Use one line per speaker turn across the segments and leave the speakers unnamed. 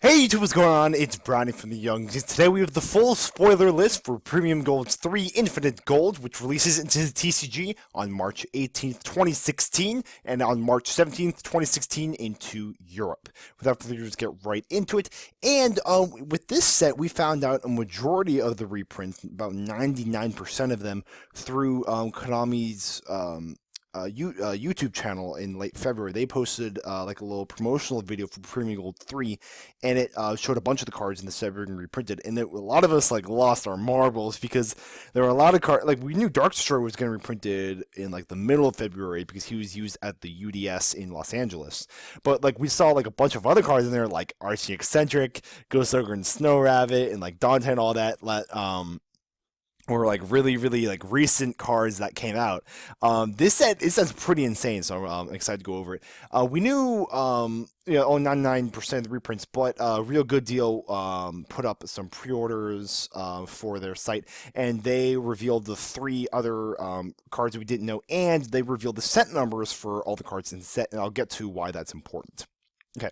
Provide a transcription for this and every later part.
Hey YouTube, what's going on? It's Brownie from the Youngs. Today we have the full spoiler list for Premium Gold's 3 Infinite Gold, which releases into the TCG on March 18th, 2016, and on March 17th, 2016 into Europe. Without further ado, let's get right into it. And with this set, we found out a majority of the reprints, about 99% of them, through Konami's YouTube channel in late February. They posted like a little promotional video for Premium Gold 3, and it showed a bunch of the cards in the set being reprinted. And a lot of us like lost our marbles because there were a lot of cards. Like we knew Dark Destroyer was going to be reprinted in like the middle of February because he was used at the UDS in Los Angeles. But like we saw like a bunch of other cards in there, like RC Eccentric, Ghost Ogre, and Snow Rabbit, and like Dante and all that. Or like really like recent cards that came out. This set's pretty insane, so I'm excited to go over it. We knew 99% of the reprints, but Real Good Deal put up some pre-orders for their site, and they revealed the 3 other cards we didn't know, and they revealed the set numbers for all the cards in the set, and I'll get to why that's important. Okay.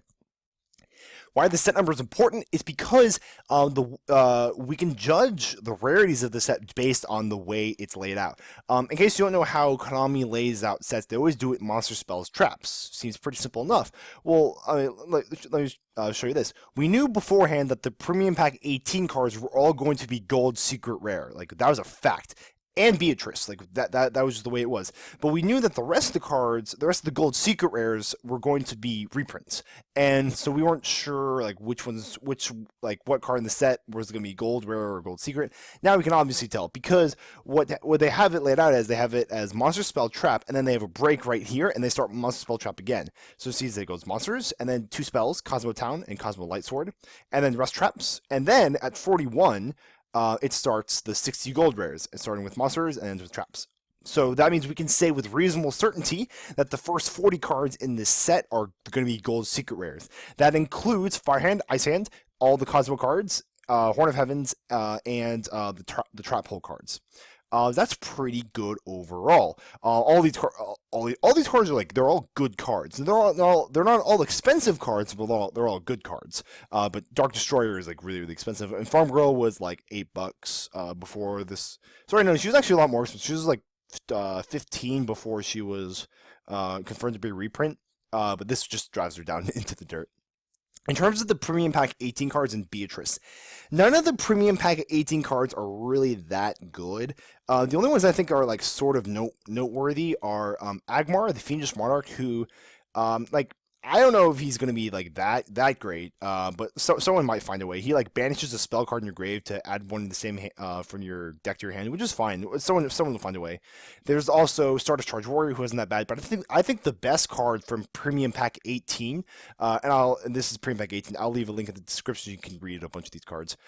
Why the set number is important is because we can judge the rarities of the set based on the way it's laid out. In case you don't know how Konami lays out sets, they always do it monster spells traps. Seems pretty simple enough. Well, let me show you this. We knew beforehand that the Premium Pack 18 cards were all going to be gold secret rare. Like that was a fact. And Beatrice, like that was just the way it was. But we knew that the rest of the cards, the rest of the gold secret rares, were going to be reprints, and so we weren't sure like what card in the set was going to be gold rare or gold secret. Now we can obviously tell because what they have it laid out as, they have it as monster spell trap, and then they have a break right here, and they start monster spell trap again. So it sees it goes monsters, and then 2 spells, Cosmo Town and Cosmo Lightsword, and then rest traps, and then at 41. It starts the 60 gold rares, starting with monsters and ends with traps. So that means we can say with reasonable certainty that the first 40 cards in this set are going to be gold secret rares. That includes Firehand, Ice Hand, all the Cosmo cards, Horn of Heavens, and the Trap Hole cards. That's pretty good overall. All these cards are like, they're all good cards. They're not all expensive cards, but they're all good cards. But Dark Destroyer is like really expensive, and Farm Girl was like $8 before this. Sorry, no, she was actually a lot more expensive. She was like 15 before she was confirmed to be a reprint. But this just drives her down into the dirt. In terms of the Premium Pack 18 cards and Beatrice, none of the Premium Pack 18 cards are really that good. The only ones I think are like sort of noteworthy are Agmar, the Fiendish Monarch, who like I don't know if he's going to be like that great, but someone might find a way. He like banishes a spell card in your grave to add one in the same from your deck to your hand, which is fine. Someone will find a way. There's also Stardust Charge Warrior, who isn't that bad, but I think the best card from Premium Pack 18, and this is Premium Pack 18. I'll leave a link in the description. You can read a bunch of these cards.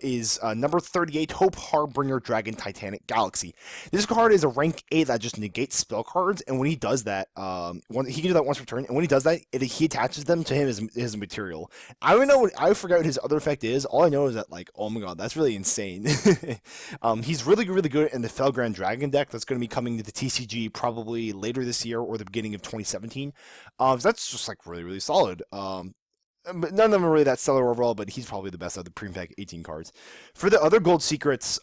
Is number 38, Hope Harbinger Dragon Titanic Galaxy. This card is a rank 8 that just negates spell cards, and when he does that, he can do that once per turn, and when he does that, he attaches them to his material. I don't know, I forgot what his other effect is. All I know is that, like, oh my god, that's really insane. He's really good in the Felgrand Dragon deck that's going to be coming to the TCG probably later this year or the beginning of 2017. So that's just, like, really solid. But none of them are really that stellar overall, but he's probably the best of the Premium Pack 18 cards. For the other gold secrets,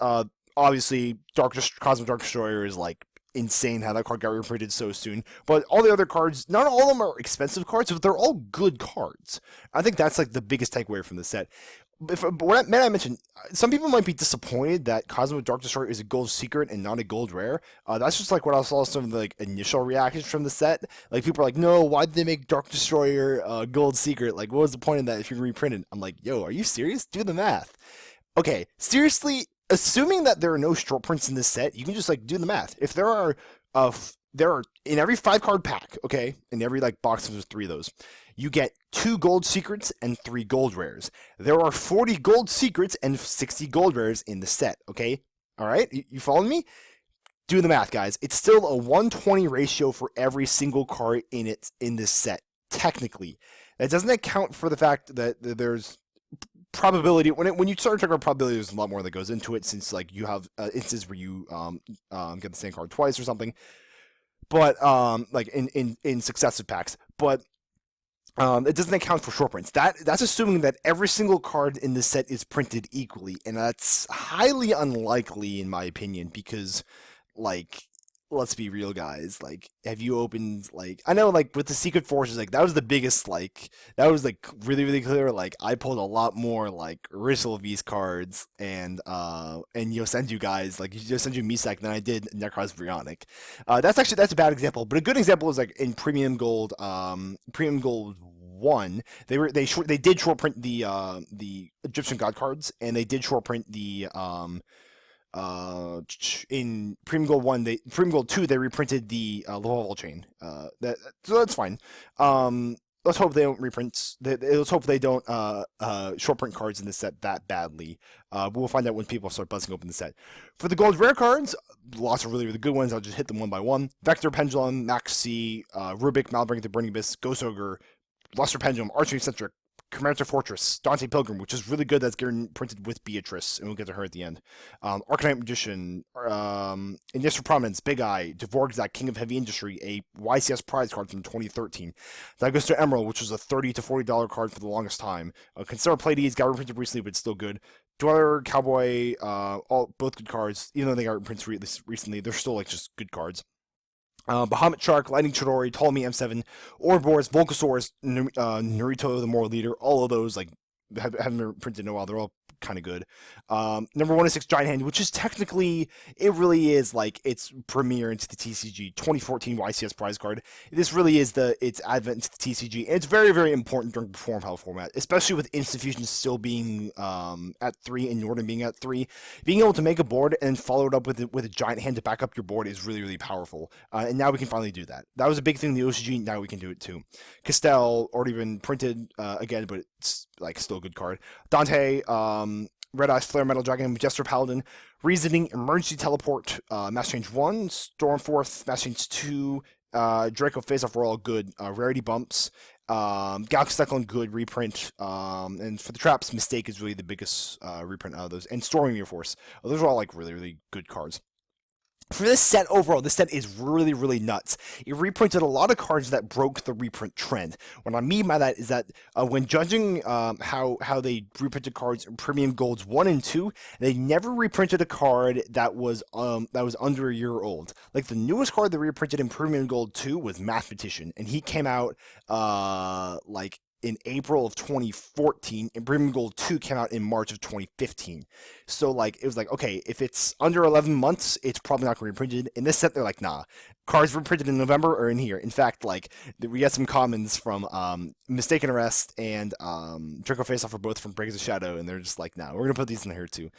obviously, Cosmic Dark Destroyer is like insane how that card got reprinted so soon. But all the other cards, not all of them are expensive cards, but they're all good cards. I think that's like the biggest takeaway from the set. But what I mentioned, some people might be disappointed that Cosmic Dark Destroyer is a gold secret and not a gold rare. That's just like what I saw some of the like initial reactions from the set. Like people are like, no, why did they make Dark Destroyer gold secret? Like, what was the point of that if you're reprinted? I'm like, yo, are you serious? Do the math. Okay, seriously, assuming that there are no short prints in this set, you can just like do the math. If there are in every 5-card pack, okay, in every like box there's 3 of those, you get 2 gold secrets and 3 gold rares. There are 40 gold secrets and 60 gold rares in the set, okay? All right, you following me? Do the math, guys. It's still a 120 ratio for every single card in this set, technically. That doesn't account for the fact that there's probability. When you start talking about probability, there's a lot more that goes into it, since like you have instances where you get the same card twice or something. But like in successive packs. But It doesn't account for short prints. That's assuming that every single card in the set is printed equally, and that's highly unlikely in my opinion because, like, let's be real, guys. Like, have you opened like I know like with the Secret Forces, like that was the biggest that was like really clear. Like I pulled a lot more like original V's cards and Yosenju guys like Yosenju Misak than I did Necros Brionic. That's a bad example, but a good example is like in Premium Gold 1, they did short print the Egyptian God cards, and they did short print the in Premium Gold 1, Premium Gold 2 they reprinted the level chain. So that's fine. Let's hope they don't reprint. Let's hope they don't short print cards in the set that badly. But we'll find out when people start buzzing open the set. For the gold rare cards, lots of really good ones. I'll just hit them one by one. Vector Pendulum, Max C, Rubik, Malbrink, the Burning Abyss, Ghost Ogre, Luster Pendulum, Archery Centric, Commander Fortress, Dante Pilgrim, which is really good. That's getting printed with Beatrice, and we'll get to her at the end. Arcanite Magician, Initial Prominence, Big Eye, Dvorak, King of Heavy Industry, a YCS prize card from 2013. That goes to Emerald, which was a $30 to $40 card for the longest time. Consider Pleiades, got reprinted recently, but still good. Dweller, Cowboy, both good cards. Even though they got reprinted recently, they're still like just good cards. Bahamut Shark, Lightning Chidori, Ptolemy M7, Ouroboros, Volcasaurus, Naruto, the Moral Leader, all of those like haven't been printed in a while. They're all kind of good. Number 106 Giant Hand, which is technically, it really is like its premiere into the TCG 2014 YCS prize card. This really is its advent into the TCG, and it's very important during Perform Hell format, especially with Instant Fusion still being at 3 and Norden being at 3. Being able to make a board and follow it up with a Giant Hand to back up your board is really powerful. And now we can finally do that. That was a big thing in the OCG. Now we can do it too. Castell already been printed again, but it's like still a good card. Dante, Red Eyes, Flare Metal Dragon, Jester Paladin, Reasoning, Emergency Teleport, Mass Change 1, Stormforth, Mass Change 2, Draco Face Off were all good. Rarity bumps, Galaxy Cyclone, good reprint. And for the traps, Mistake is really the biggest reprint out of those. And Storming Your Force. Those are all like really good cards. For this set overall, this set is really nuts. It reprinted a lot of cards that broke the reprint trend. What I mean by that is that when judging how they reprinted cards in Premium Golds 1 and 2, they never reprinted a card that was under a year old. Like the newest card they reprinted in Premium Gold 2 was Mathematician, and he came out like in April of 2014, and Premium Gold 2 came out in March of 2015. So, like, it was like, okay, if it's under 11 months, it's probably not going to be printed. In this set, they're like, nah. Cards were printed in November or in here. In fact, like, we got some commons from Mistaken Arrest and Draco Face Off are both from Breakers of Shadow, and they're just like, nah, we're going to put these in here too.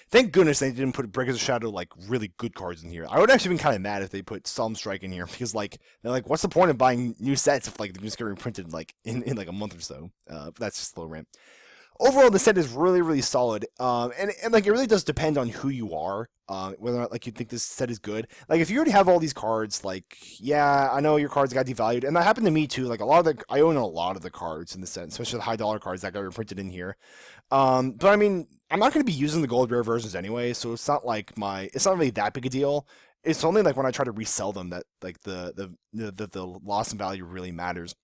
Thank goodness they didn't put Breakers of Shadow, like, really good cards in here. I would actually been kind of mad if they put Solemn Strike in here, because, like, they're like, what's the point of buying new sets if, like, they're just going to be printed, like, in like, a month or so? But that's just a little rant. Overall, the set is really solid, and like it really does depend on who you are, whether or not like you think this set is good. Like if you already have all these cards, like yeah, I know your cards got devalued, and that happened to me too. Like I own a lot of the cards in the set, especially the high dollar cards that got reprinted in here. But I mean, I'm not going to be using the gold rare versions anyway, so it's not really that big a deal. It's only like when I try to resell them that like the loss in value really matters.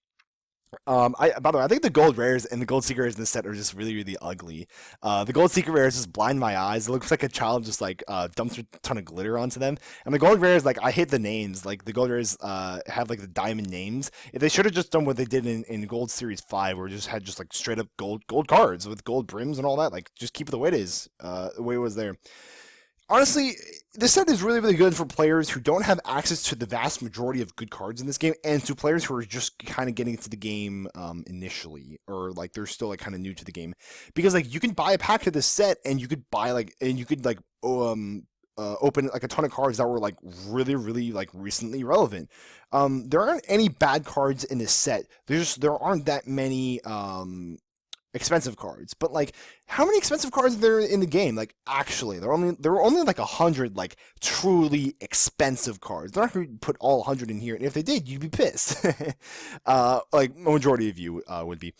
By the way, I think the gold rares and the gold secret rares in this set are just really ugly. The gold secret rares just blind my eyes. It looks like a child just like dumped a ton of glitter onto them. And the gold rares, like I hate the names. Like the gold rares have like the diamond names. If they should have just done what they did in Gold Series 5, where it just had just like straight up gold cards with gold brims and all that. Like just keep it the way it is, the way it was there. Honestly, this set is really good for players who don't have access to the vast majority of good cards in this game, and to players who are just kind of getting into the game initially, or like they're still like kind of new to the game. Because like you can buy a pack of this set, and you could open like a ton of cards that were like really like recently relevant. There aren't any bad cards in this set. There aren't that many expensive cards, but like how many expensive cards are there in the game? Like actually there were only like 100 like truly expensive cards. They're not going to put all 100 in here, and if they did, you'd be pissed. Like majority of you would be.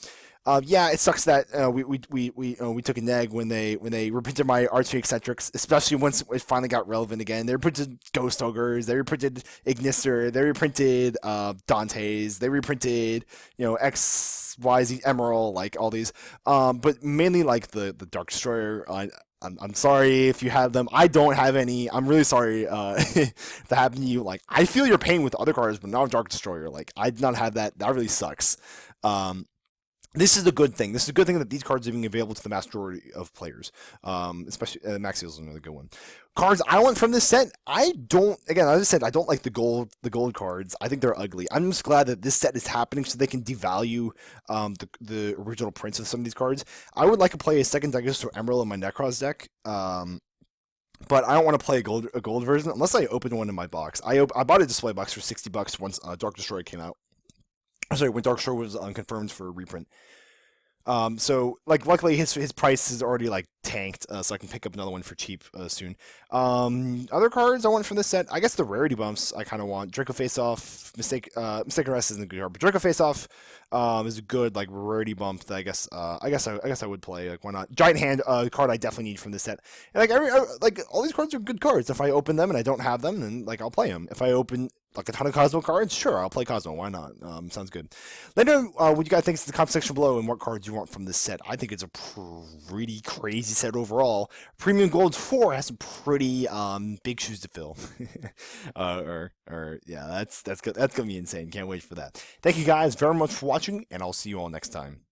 Yeah, it sucks that we took a neg when they reprinted my R2 eccentrics, especially once it finally got relevant again. They reprinted Ghost Ogres, they reprinted Ignister, they reprinted Dante's, they reprinted XYZ Emerald, like all these, but mainly like the Dark Destroyer. I'm sorry if you have them. I don't have any. I'm really sorry that happened to you. Like, I feel your pain with other cards, but not with Dark Destroyer. Like, I did not have that. That really sucks. Um, this is a good thing. This is a good thing that these cards are being available to the majority of players. Especially Maxiel is another good one. Cards I want from this set. I don't. Again, as I said, I don't like the gold cards. I think they're ugly. I'm just glad that this set is happening so they can devalue the original prints of some of these cards. I would like to play a second Dagger Emerald in my Necros deck. But I don't want to play a gold version unless I open one in my box. I bought a display box for $60 once Dark Destroyer came out. Sorry, when Dark Destroyer was confirmed for reprint. So like luckily his price is already like tanked, so I can pick up another one for cheap soon. Other cards I want from this set, I guess the rarity bumps I kind of want. Draco Face Off, Mistaken Arrest isn't a good card, but Draco Face Off is a good like rarity bump that I guess I would play. Like why not? Giant Hand card I definitely need from this set. And like all these cards are good cards. If I open them and I don't have them, then like I'll play them. If I open like a ton of Cosmo cards, sure, I'll play Cosmo. Why not? Sounds good. Let me know what you guys think in the comment section below and what cards you want from this set. I think it's a pretty crazy set overall. Premium Gold 4 has some pretty big shoes to fill. Yeah, that's good. That's gonna be insane. Can't wait for that. Thank you guys very much for watching, and I'll see you all next time.